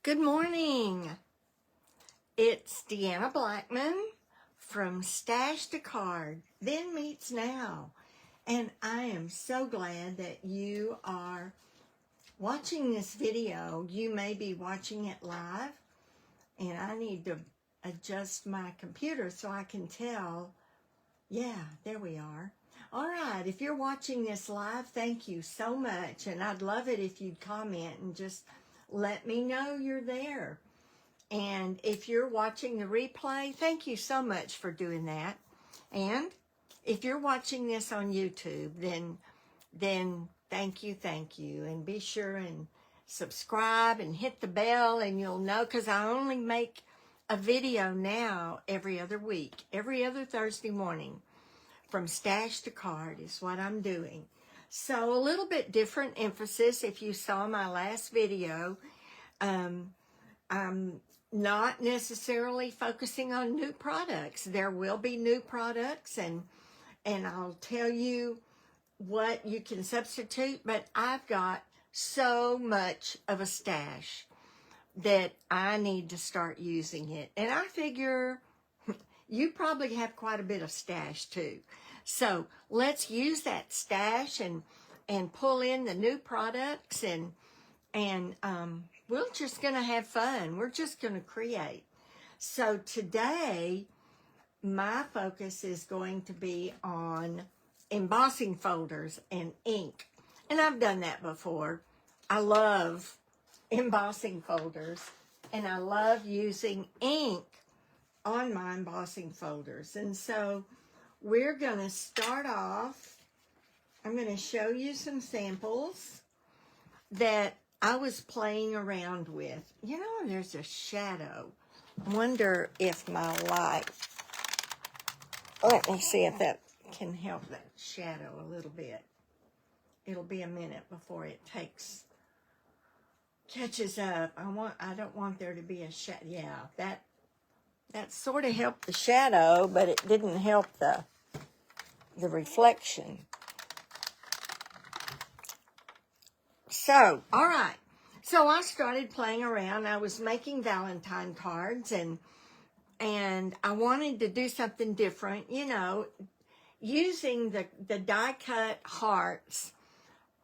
Good morning. It's Deanna Blackman from Stash to Card, Then Meets Now. And I am so glad that you are watching this video. You may be watching it live, and I need to adjust my computer so I can tell. Yeah, there we are. All right, if you're watching this live, thank you so much. And I'd love it if you'd comment and just let me know you're there. And if you're watching the replay, thank you so much for doing that. And if you're watching this on YouTube, then thank you. And be sure and subscribe and hit the bell, and you'll know, because I only make a video now every other week, every other Thursday morning. From Stash to Card is what I'm doing. So a little bit different emphasis. If you saw my last video, I'm not necessarily focusing on new products. There will be new products, and I'll tell you what you can substitute, but I've got so much of a stash that I need to start using it. And I figure you probably have quite a bit of stash too. So let's use that stash and pull in the new products, and we're just going to have fun. We're just going to create. So today, my focus is going to be on embossing folders and ink. And I've done that before. I love embossing folders, and I love using ink on my embossing folders. And so we're going to start off. I'm going to show you some samples that I was playing around with. You know, there's a shadow. I wonder if my light, let me see if that can help that shadow a little bit. It'll be a minute before it catches up. I don't want there to be a shadow. Yeah, that sort of helped the shadow, but it didn't help the reflection. So, all right. So I started playing around. I was making Valentine cards, and I wanted to do something different, you know, using the die-cut hearts.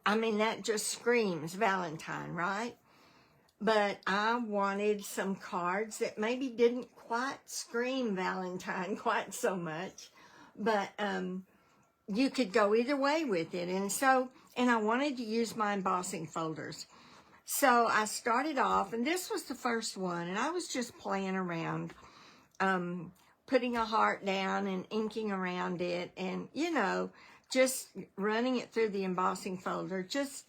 I mean, that just screams Valentine, right? But I wanted some cards that maybe didn't quite scream Valentine quite so much, but you could go either way with it. And I wanted to use my embossing folders. So I started off, and this was the first one, and I was just playing around, putting a heart down and inking around it, and, you know, just running it through the embossing folder, just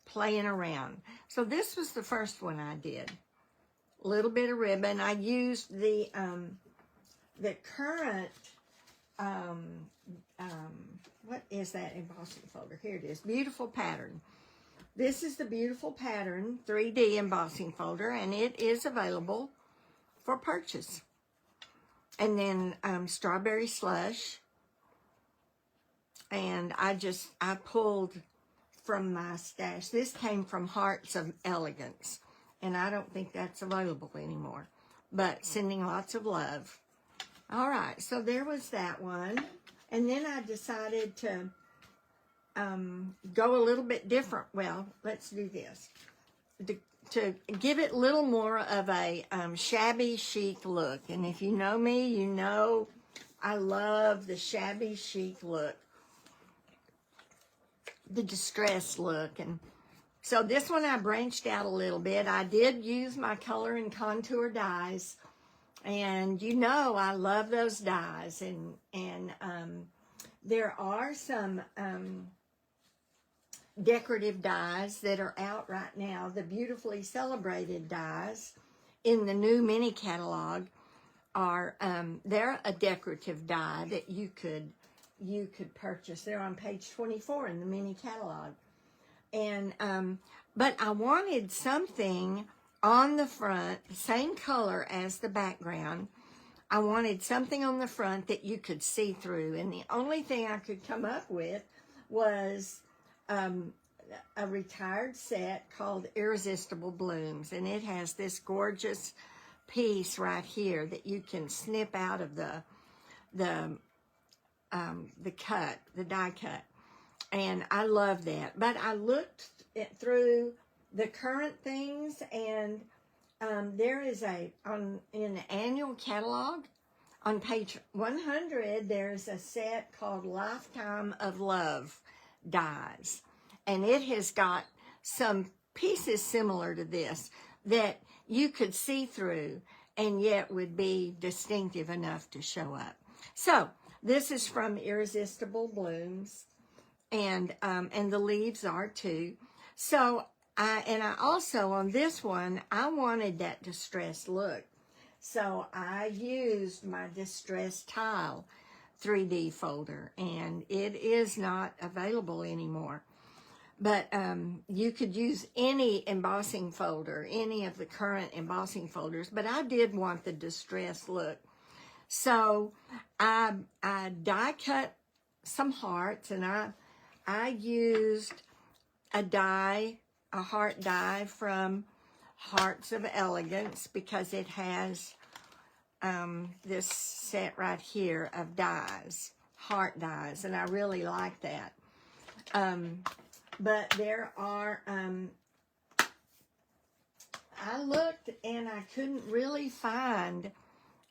playing around. So this was the first one I did. A little bit of ribbon. I used the current, what is that embossing folder? Here it is, Beautiful Pattern. This is the Beautiful Pattern 3D embossing folder, and it is available for purchase. And then Strawberry Slush. And I pulled from my stash. This came from Hearts of Elegance, and I don't think that's available anymore. But sending lots of love. All right, so there was that one. And then I decided to go a little bit different. Well, let's do this. To give it a little more of a shabby chic look. And if you know me, you know I love the shabby chic look. The distressed look. And so this one I branched out a little bit. I did use my color and contour dies. And you know I love those dies. And there are some decorative dies that are out right now. The Beautifully Celebrated dies in the new mini catalog are they're a decorative die that you could purchase. They're on page 24 in the mini catalog. And but I wanted something on the front, same color as the background. I wanted something on the front that you could see through, and the only thing I could come up with was a retired set called Irresistible Blooms, and it has this gorgeous piece right here that you can snip out of the cut, the die cut, and I love that. But I looked through the current things, and there is in the annual catalog on page 100, there's a set called Lifetime of Love dies, and it has got some pieces similar to this that you could see through and yet would be distinctive enough to show up. So this is from Irresistible Blooms, and the leaves are too. So I also, on this one, I wanted that distressed look. So I used my Distress Tile 3D folder, and it is not available anymore. But you could use any embossing folder, any of the current embossing folders, but I did want the distressed look. So I die cut some hearts, and I used a heart die from Hearts of Elegance, because it has this set right here of dies, heart dies, and I really like that. But there are, I looked and I couldn't really find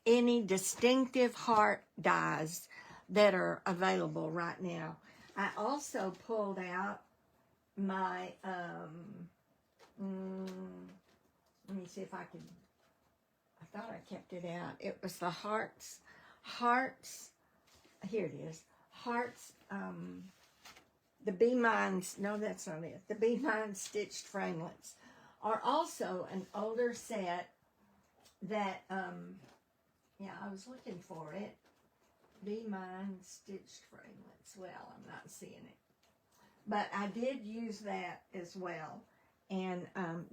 any distinctive heart dies that are available right now. I also pulled out my, let me see if I could, I thought I kept it out. It was the hearts, here it is, hearts, the Be Mine, no, that's not it. The Be Mine Stitched Framelits are also an older set that, yeah, I was looking for it. Be Mine Stitched Framelits. Well, I'm not seeing it. But I did use that as well. And oh,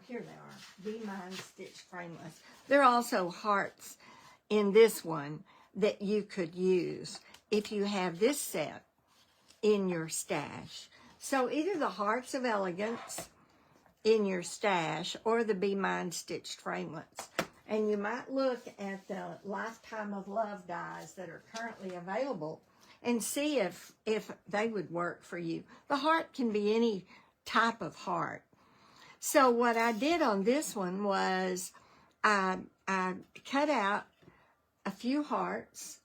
here they are. Be Mine Stitched Framelits. There are also hearts in this one that you could use if you have this set in your stash. So either the Hearts of Elegance in your stash or the Be Mine Stitched Framelits. And you might look at the Lifetime of Love dies that are currently available and see if they would work for you. The heart can be any type of heart. So what I did on this one was I cut out a few hearts,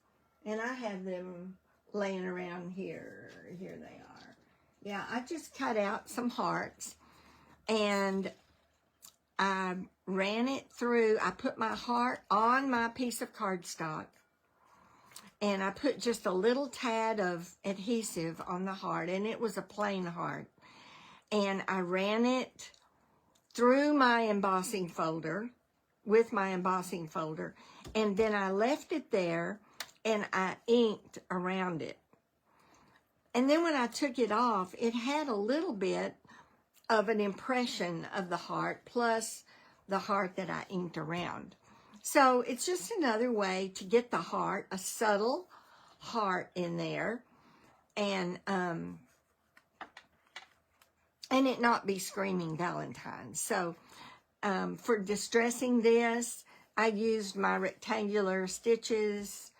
and I have them laying around here. Here they are. Yeah, I just cut out some hearts, and I ran it through. I put my heart on my piece of cardstock, and I put just a little tad of adhesive on the heart, and it was a plain heart. And I ran it through my embossing folder, with my embossing folder, and then I left it there, and I inked around it. And then when I took it off, it had a little bit of an impression of the heart, plus the heart that I inked around. So it's just another way to get the heart, a subtle heart in there, and it not be screaming Valentine. So for distressing this, I used my rectangular stitched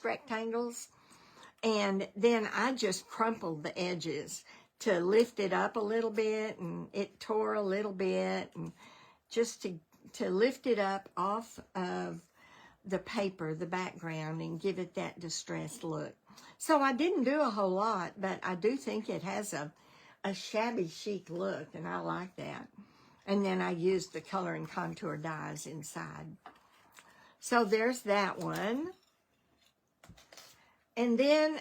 rectangles, and then I just crumpled the edges to lift it up a little bit, and it tore a little bit, and just to lift it up off of the paper, the background, and give it that distressed look. So I didn't do a whole lot, but I do think it has a shabby chic look, and I like that. And then I used the color and contour dies inside. So there's that one. And then,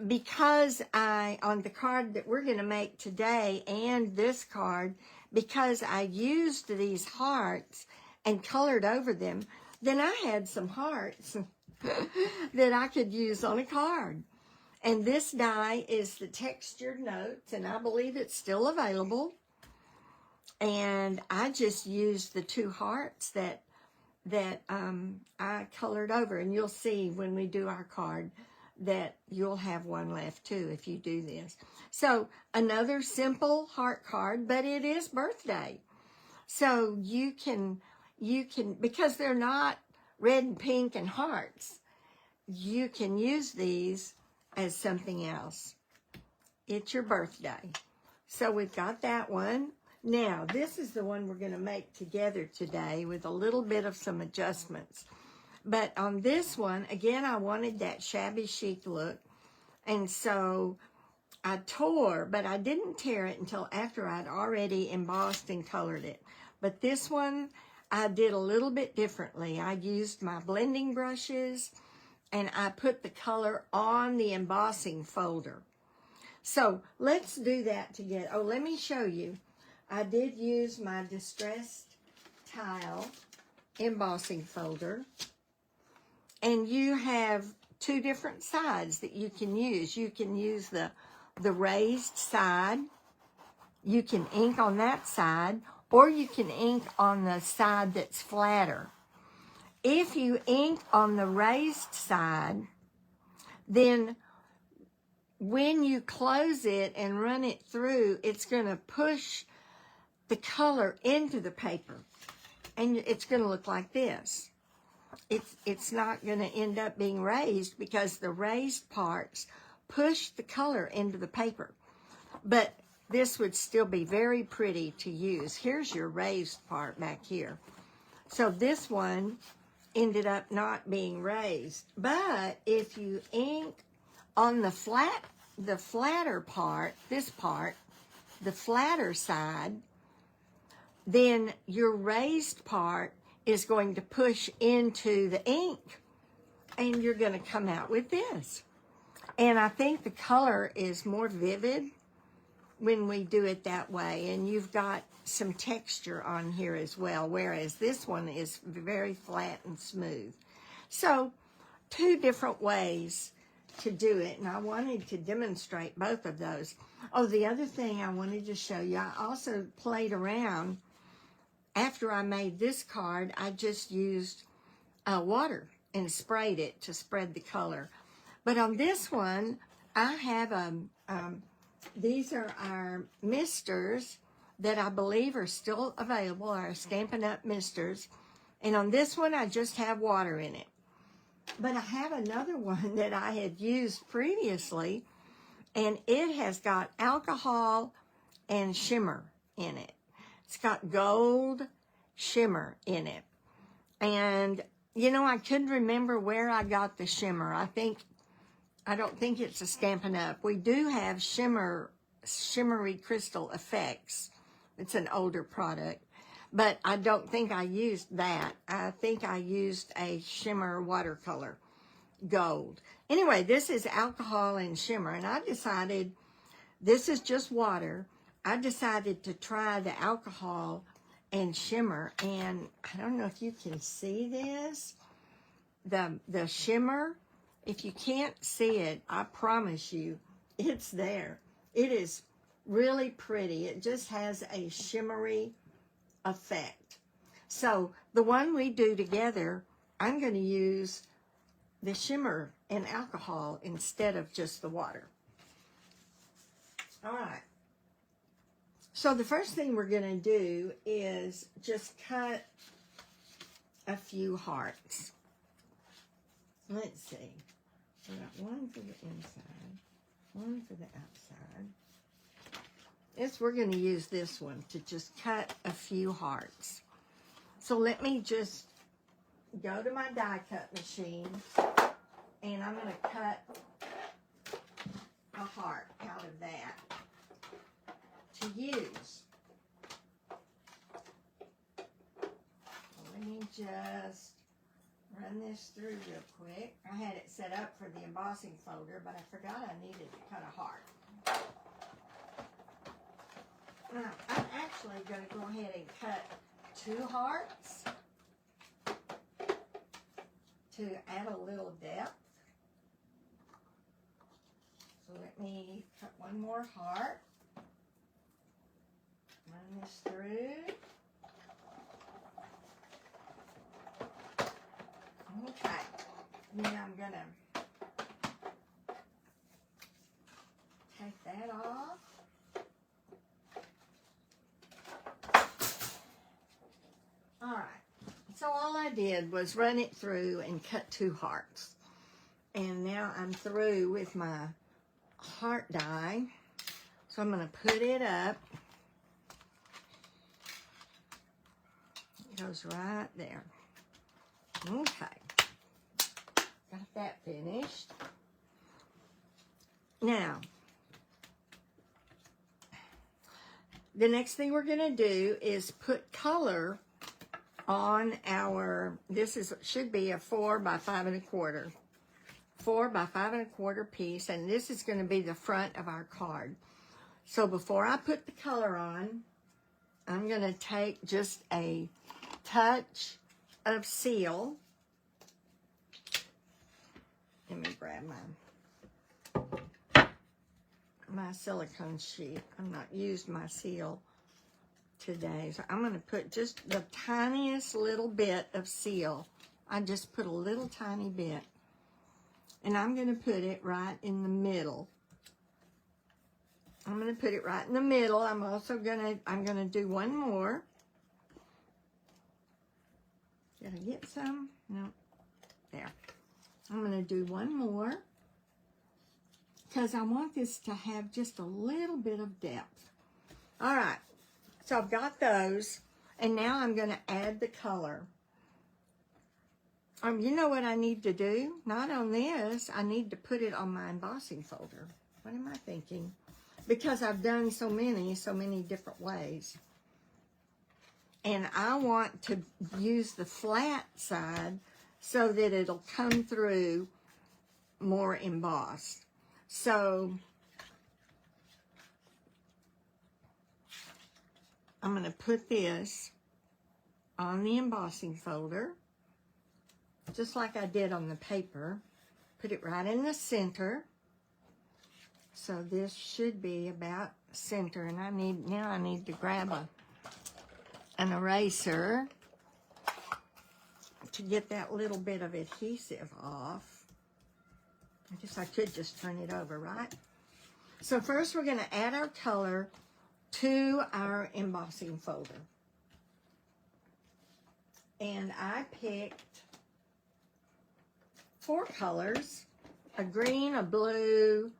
because on the card that we're going to make today and this card, because I used these hearts and colored over them, then I had some hearts that I could use on a card. And this die is the Textured Notes, and I believe it's still available. And I just used the two hearts that I colored over. And you'll see when we do our card that you'll have one left too if you do this. So another simple heart card, but it is birthday. So you can, because they're not red and pink and hearts, you can use these as something else. It's your birthday. So we've got that one. Now, this is the one we're going to make together today with a little bit of some adjustments. But on this one, again, I wanted that shabby chic look. And so I tore, but I didn't tear it until after I'd already embossed and colored it. But this one, I did a little bit differently. I used my blending brushes, and I put the color on the embossing folder. So let's do that together. Oh, let me show you. I did use my Distressed Tile embossing folder. And you have two different sides that you can use. You can use the raised side. You can ink on that side, or you can ink on the side that's flatter. If you ink on the raised side, then when you close it and run it through, it's going to push the color into the paper, and it's going to look like this. It's not going to end up being raised because the raised parts push the color into the paper. But this would still be very pretty to use. Here's your raised part back here. So this one ended up not being raised. But if you ink on the flatter part, this part, the flatter side, then your raised part is going to push into the ink, and you're going to come out with this. And I think the color is more vivid when we do it that way, and you've got some texture on here as well, whereas this one is very flat and smooth. So two different ways to do it, and I wanted to demonstrate both of those. Oh, the other thing I wanted to show you, I also played around. After I made this card, I just used water and sprayed it to spread the color. But on this one, I have these are our misters that I believe are still available, our Stampin' Up! Misters. And on this one, I just have water in it. But I have another one that I had used previously, and it has got alcohol and shimmer in it. It's got gold shimmer in it. And, you know, I couldn't remember where I got the shimmer. I don't think it's a Stampin' Up! We do have shimmery crystal effects. It's an older product. But I don't think I used that. I think I used a shimmer watercolor, gold. Anyway, this is alcohol and shimmer. And I decided, this is just water. I decided to try the alcohol and shimmer, and I don't know if you can see this, the shimmer. If you can't see it, I promise you, it's there. It is really pretty. It just has a shimmery effect. So the one we do together, I'm going to use the shimmer and alcohol instead of just the water. All right. So the first thing we're going to do is just cut a few hearts. Let's see. We got one for the inside, one for the outside. We're going to use this one to just cut a few hearts. So let me just go to my die cut machine, and I'm going to cut a heart out of that to use. Let me just run this through real quick. I had it set up for the embossing folder, but I forgot I needed to cut a heart. Now, I'm actually going to go ahead and cut 2 hearts to add a little depth. So let me cut one more heart. Run this through. Okay. Then I'm going to that off. All right. So all I did was run it through and cut 2 hearts. And now I'm through with my heart die. So I'm going to put it up. It goes right there. Okay. Got that finished. Now, the next thing we're going to do is put color on our, should be a 4 by 5 1/4. 4 by 5 1/4 piece, and this is going to be the front of our card. So before I put the color on, I'm going to take just a touch of seal. Let me grab my silicone sheet. I've not used my seal today, so I'm going to put just the tiniest little bit of seal. I just put a little tiny bit, and I'm going to put it right in the middle. I'm going to put it right in the middle. I'm going to do one more. Did I get some? No. There. I'm going to do one more because I want this to have just a little bit of depth. All right. So I've got those, and now I'm going to add the color. You know what I need to do? Not on this. I need to put it on my embossing folder. What am I thinking? Because I've done so many different ways. And I want to use the flat side so that it'll come through more embossed. So I'm going to put this on the embossing folder, just like I did on the paper. Put it right in the center. So this should be about center, and I need to grab an eraser to get that little bit of adhesive off. I guess I could just turn it over, right? So first we're going to add our color to our embossing folder. And I picked 4 colors, a green, a blue,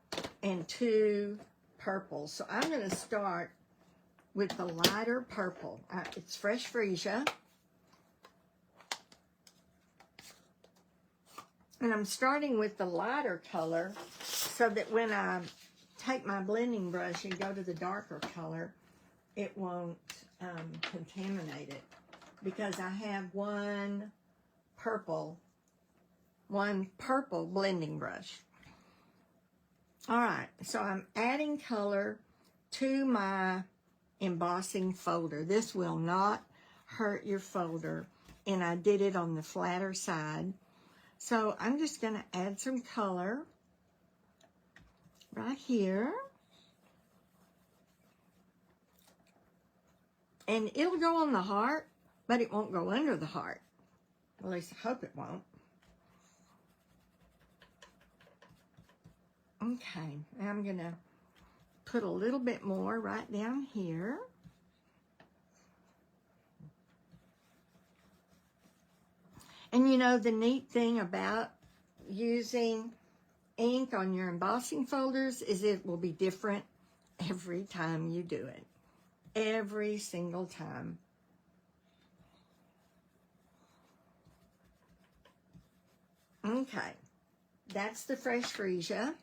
and 2 purples. So I'm going to start with the lighter purple. It's Fresh Freesia. And I'm starting with the lighter color so that when I take my blending brush and go to the darker color, it won't contaminate it. Because I have one purple blending brush. All right, so I'm adding color to my embossing folder. This will not hurt your folder, and I did it on the flatter side. So I'm just going to add some color right here. And it'll go on the heart, but it won't go under the heart. At least I hope it won't. Okay, now I'm going to put a little bit more right down here. And you know, the neat thing about using ink on your embossing folders is it will be different every time you do it. Every single time. Okay, that's the Fresh Freesia,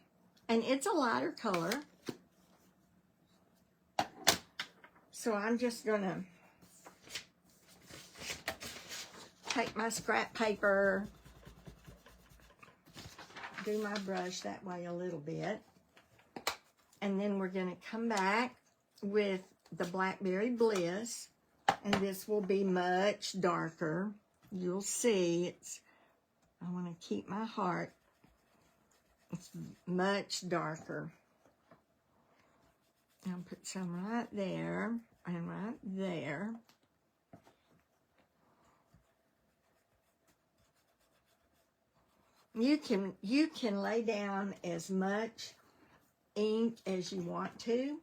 and it's a lighter color. So I'm just gonna take my scrap paper, do my brush that way a little bit, and then we're gonna come back with the Blackberry Bliss, and this will be much darker. You'll see I want to keep my heart. It's much darker. I'll put some right there and right there. You can lay down as much ink as you want to.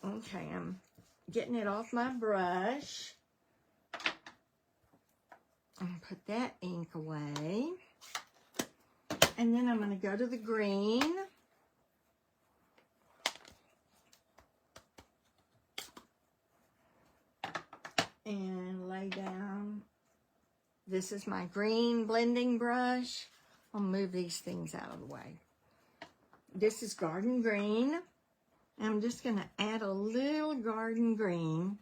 Okay, I'm getting it off my brush. And put that ink away. And then I'm going to go to the green. And lay down. This is my green blending brush. I'll move these things out of the way. This is garden green. I'm just going to add a little garden green.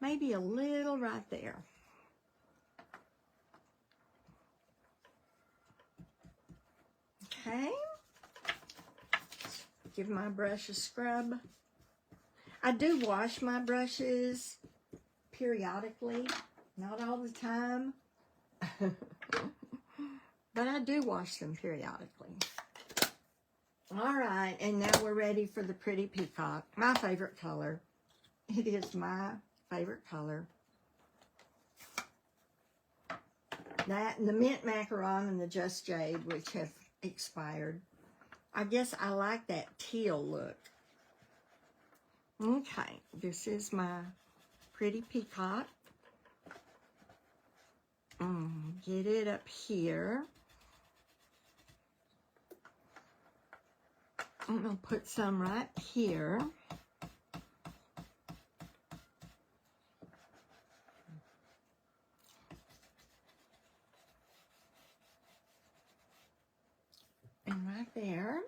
Maybe a little right there. Okay. Give my brush a scrub. I do wash my brushes periodically, not all the time, but I do wash them periodically. All right, and now we're ready for the pretty peacock, my favorite color. It is my favorite color. That and the mint macaron and the just jade, which have expired. I guess I like that teal look. Okay, this is my pretty peacock. Get it up here. I'm going to put some right here. And right there.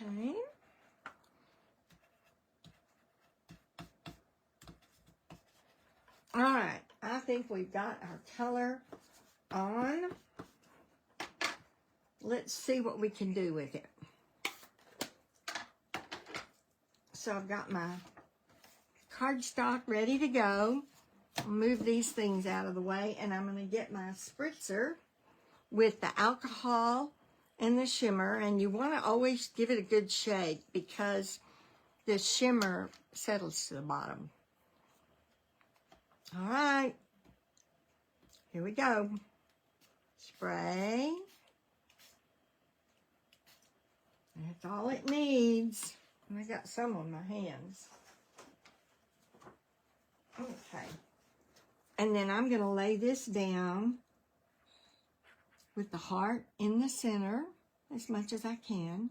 Okay. All right, I think we've got our color on. Let's see what we can do with it. So I've got my cardstock ready to go. I'll move these things out of the way, and I'm going to get my spritzer with the alcohol and the shimmer, and you want to always give it a good shake because the shimmer settles to the bottom. All right, here we go. Spray. That's all it needs. And I got some on my hands. Okay. And then I'm going to lay this down with the heart in the center as much as I can.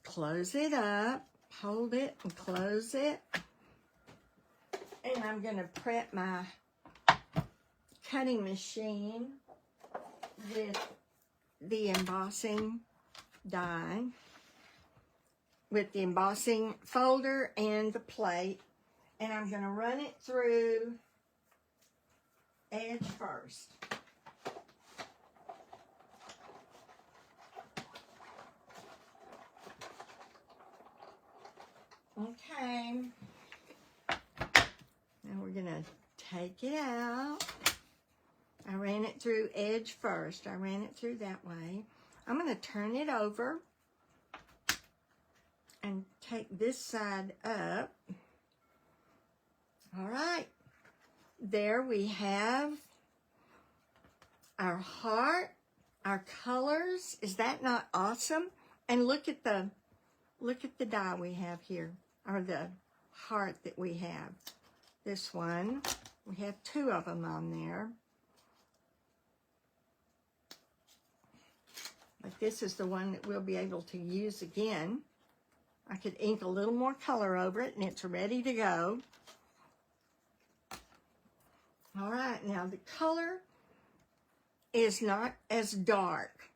Close it up. Hold it and close it. And I'm going to prep my cutting machine with the embossing die, with the embossing folder and the plate. And I'm going to run it through edge first. Okay. Now we're going to take it out. I ran it through edge first. I ran it through that way. I'm going to turn it over and take this side up. All right. There we have our heart, our colors. Is that not awesome? And look at the die we have here, or the heart that we have. This one, we have two of them on there. But this is the one that we'll be able to use again. I could ink a little more color over it, and it's ready to go. All right, now the color is not as dark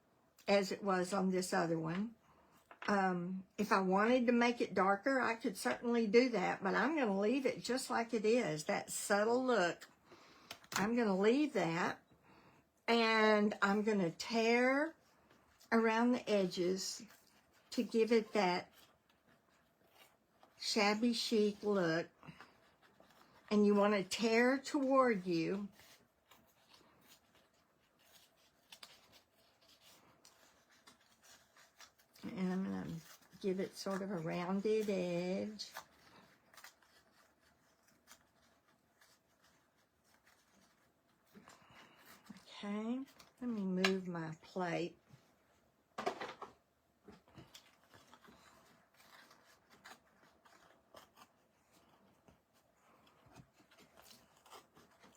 as it was on this other one. If I wanted to make it darker, I could certainly do that, but I'm going to leave it just like it is, that subtle look. I'm going to leave that, and I'm going to tear around the edges to give it that shabby chic look. And you want to tear toward you. And I'm going to give it sort of a rounded edge. Okay, let me move my plate.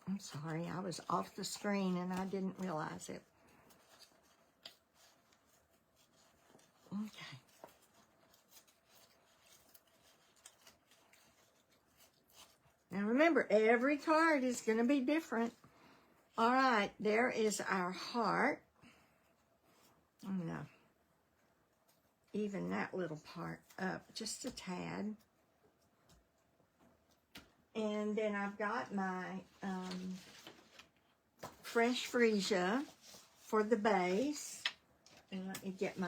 I'm sorry, I was off the screen and I didn't realize it. Okay. Now remember, every card is going to be different. All right, there is our heart. I'm going to even that little part up just a tad. And then I've got my fresh freesia for the base. And let me get my...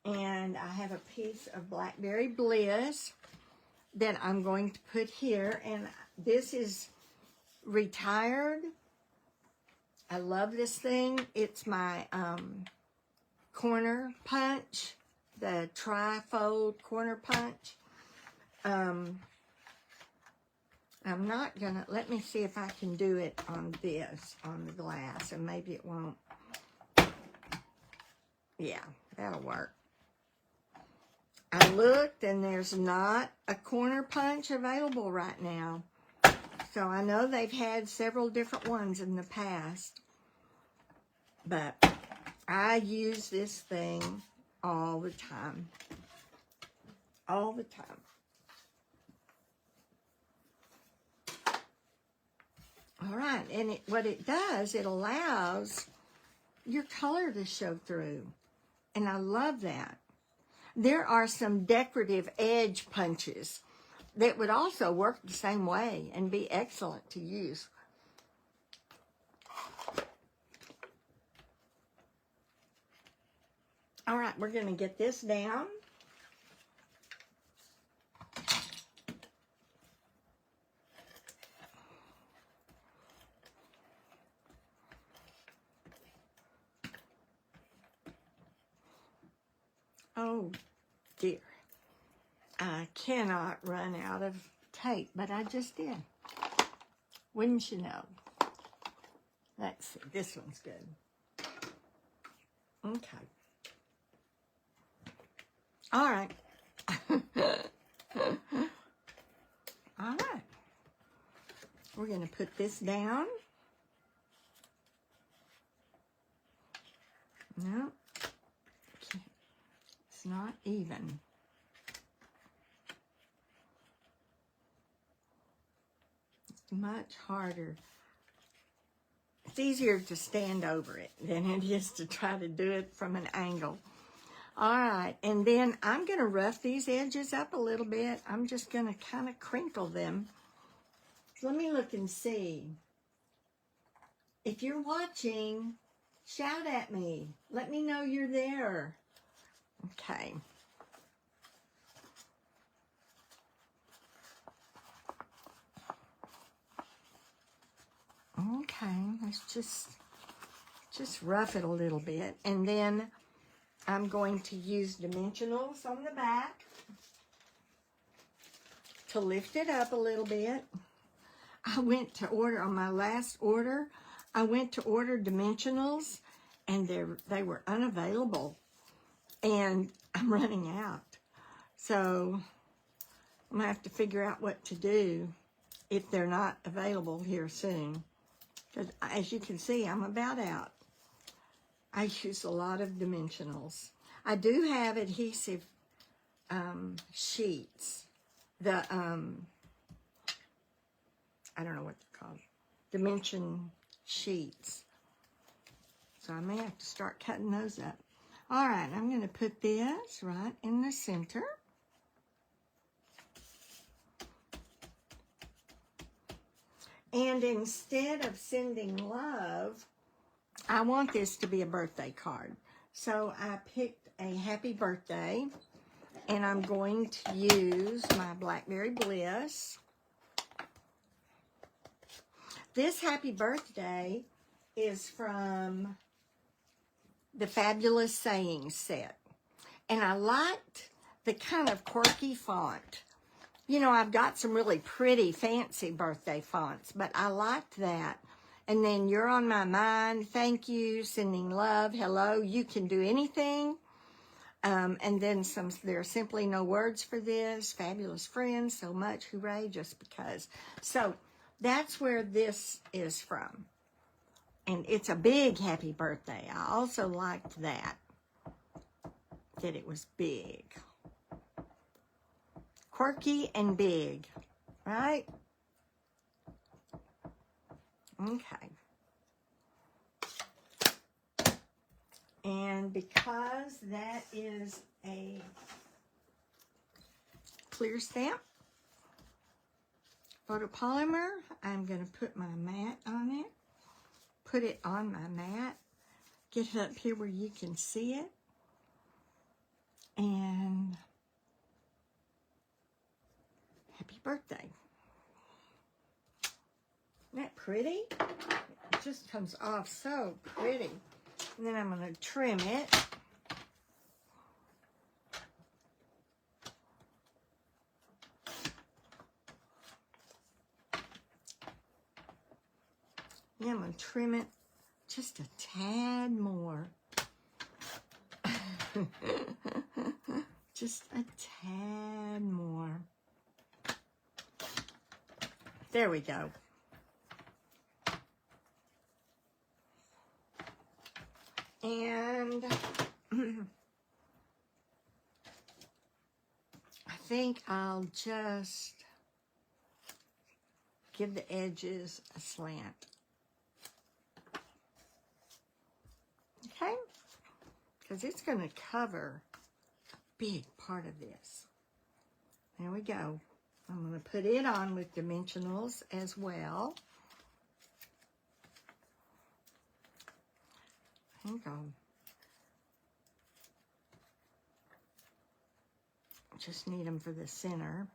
And I have a piece of Blackberry Bliss that I'm going to put here. And this is retired. I love this thing. It's my corner punch, the tri-fold corner punch. I'm not gonna, let me see if I can do it on this, on the glass, and maybe it won't. Yeah, that'll work. I looked and there's not a corner punch available right now. So I know they've had several different ones in the past. But I use this thing all the time. All the time. All right, and what it does, it allows your color to show through. And I love that. There are some decorative edge punches that would also work the same way and be excellent to use. All right, we're going to get this down. Oh, dear. I cannot run out of tape, but I just did. Wouldn't you know? Let's see. This one's good. Okay. All right. All right. We're going to put this down. No. It's not even. It's much harder. It's easier to stand over it than it is to try to do it from an angle. All right, and then I'm going to rough these edges up a little bit. I'm just going to kind of crinkle them. Let me look and see. If you're watching, shout at me. Let me know you're there. Okay. Okay, let's just rough it a little bit. And then I'm going to use dimensionals on the back to lift it up a little bit. I went to order, on my last order, I went to order dimensionals and they were unavailable. And I'm running out. So I'm going to have to figure out what to do if they're not available here soon. Because as you can see, I'm about out. I use a lot of dimensionals. I do have adhesive sheets. The, I don't know what they're called. Dimension sheets. So I may have to start cutting those up. All right, I'm going to put this right in the center. And instead of sending love, I want this to be a birthday card. So I picked a happy birthday, and I'm going to use my Blackberry Bliss. This happy birthday is from the Fabulous Sayings set. And I liked the kind of quirky font. You know, I've got some really pretty, fancy birthday fonts, but I liked that. And then You're on My Mind, Thank You, Sending Love, Hello, You Can Do Anything. And then there are simply no words for this. Fabulous Friends, So Much, Hooray, Just Because. So that's where this is from. And it's a big happy birthday. I also liked that it was big. Quirky and big, right? Okay. And because that is a clear stamp photopolymer, I'm going to put my mat on it. Put it on my mat. Get it up here where you can see it. And happy birthday. Isn't that pretty? It just comes off so pretty. And then I'm going to trim it. Yeah, I'm going to trim it just a tad more. Just a tad more. There we go. And I think I'll just give the edges a slant. Okay? Because it's going to cover a big part of this. There we go. I'm going to put it on with dimensionals as well. Hang on. Just need them for the center.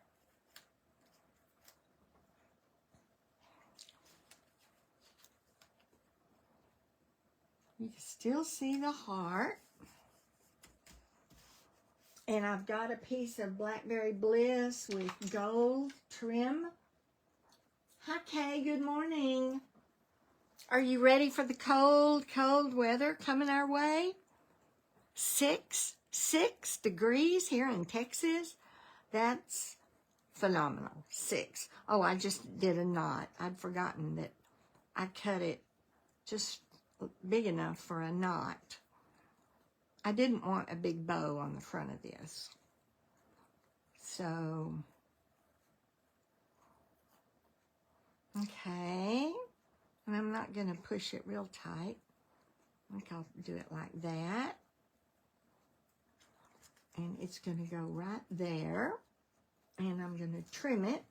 You can still see the heart. And I've got a piece of Blackberry Bliss with gold trim. Hi, Kay. Good morning. Are you ready for the cold, cold weather coming our way? 6 degrees here in Texas. That's phenomenal. 6. Oh, I just did a knot. I'd forgotten that I cut it just big enough for a knot. I didn't want a big bow on the front of this. So, okay. And I'm not going to push it real tight. I think I'll do it like that. And it's going to go right there. And I'm going to trim it.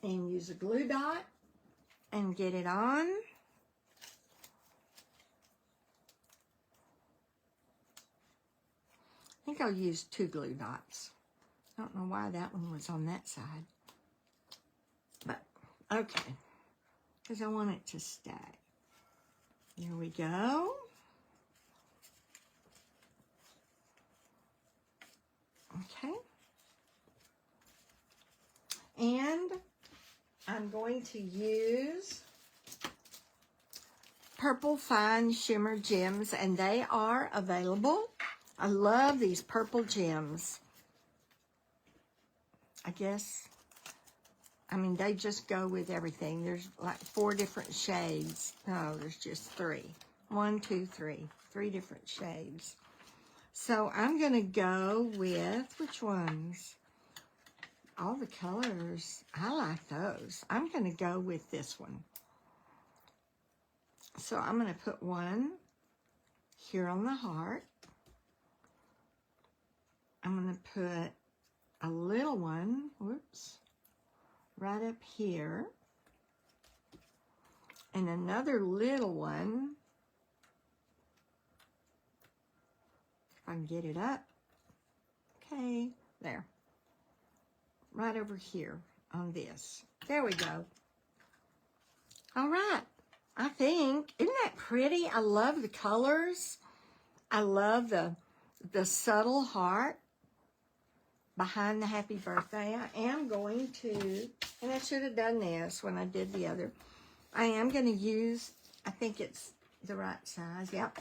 And use a glue dot and get it on. I think I'll use 2 glue dots. I don't know why that one was on that side. But, okay. Because I want it to stay. Here we go. Okay. And I'm going to use Purple Fine Shimmer Gems, and they are available. I love these purple gems. I guess, I mean, they just go with everything. There's like 4 different shades. No, there's just 3. 1, 2, 3. 3 different shades. So I'm going to go with, which ones? All the colors. I like those. I'm going to go with this one. So I'm going to put one here on the heart. I'm going to put a little one, whoops, right up here. And another little one, if I can get it up. Okay, there. right over here on this. There we go. All right. I think, isn't that pretty? I love the colors. I love the subtle heart behind the happy birthday. I am going to, and I should have done this when I did the other. I am going to use, I think it's the right size. Yep.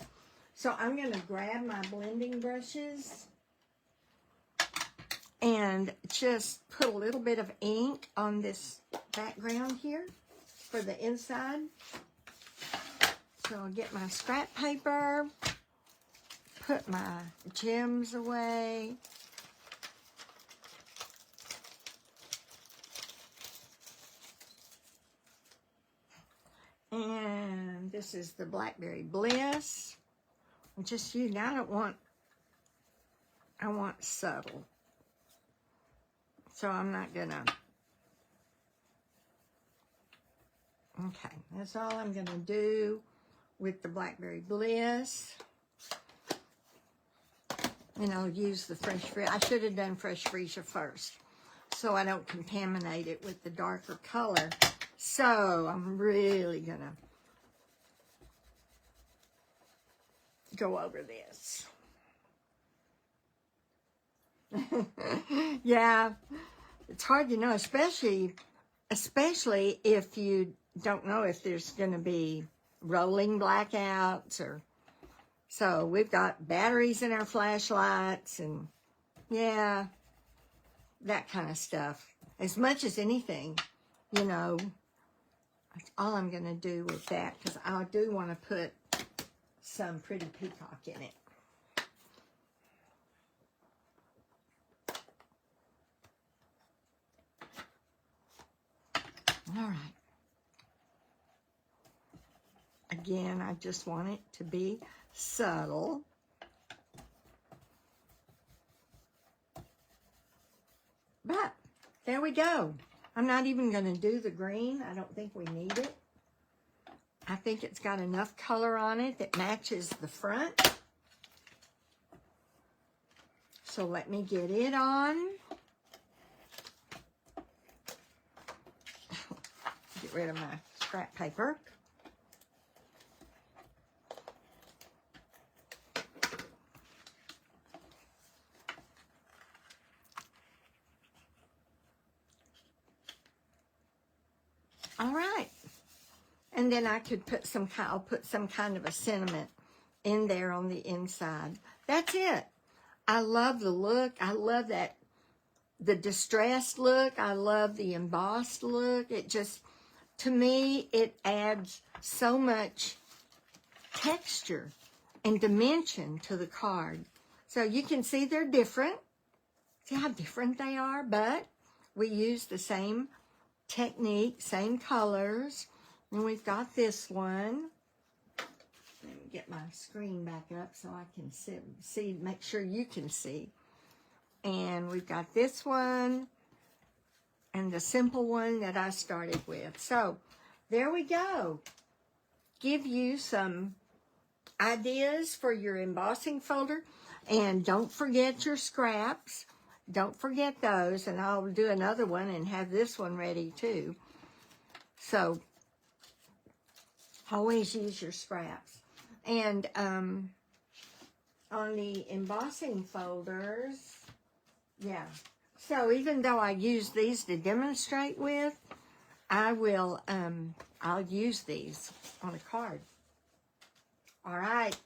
So I'm going to grab my blending brushes and just put a little bit of ink on this background here for the inside. So I'll get my scrap paper, put my gems away. And this is the Blackberry Bliss. Just you, I want subtle. So I'm not gonna, okay, that's all I'm gonna do with the Blackberry Bliss. And I'll use the fresh freesia. I should have done fresh freesia first, so I don't contaminate it with the darker color. So I'm really gonna go over this. Yeah, it's hard to know, especially if you don't know if there's going to be rolling blackouts or. So we've got batteries in our flashlights and yeah, that kind of stuff. As much as anything, you know, that's all I'm going to do with that, because I do want to put some pretty peacock in it. All right. Again, I just want it to be subtle. But there we go. I'm not even going to do the green. I don't think we need it. I think it's got enough color on it that matches the front. So let me get it on. Get rid of my scrap paper. All right. And then I could put I'll put some kind of a sentiment in there on the inside. That's it. I love the look. I love that, the distressed look. I love the embossed look. It just, to me, it adds so much texture and dimension to the card. So you can see they're different. See how different they are? But we use the same technique, same colors. And we've got this one. Let me get my screen back up so I can see, make sure you can see. And we've got this one and the simple one that I started with. So there we go. Give you some ideas for your embossing folder. And don't forget your scraps. Don't forget those. And I'll do another one and have this one ready too. So always use your scraps. And on the embossing folders, yeah. So even though I use these to demonstrate with, I'll use these on a card. All right,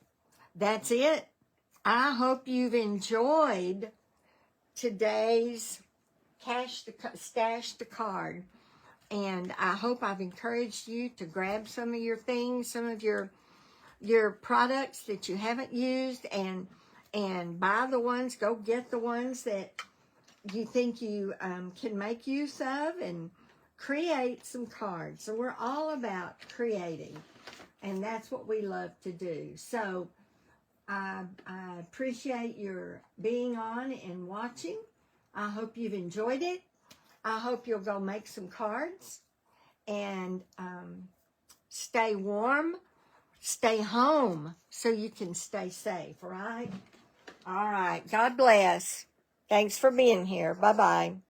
that's it. I hope you've enjoyed today's Stash the Card. And I hope I've encouraged you to grab some of your things, some of your products that you haven't used, and buy the ones, go get the ones that you think you can make use of, and create some cards. So we're all about creating, and that's what we love to do. So I appreciate your being on and watching. I hope you've enjoyed it. I hope you'll go make some cards and stay warm, stay home so you can stay safe, right? All right. God bless. Thanks for being here. Bye-bye.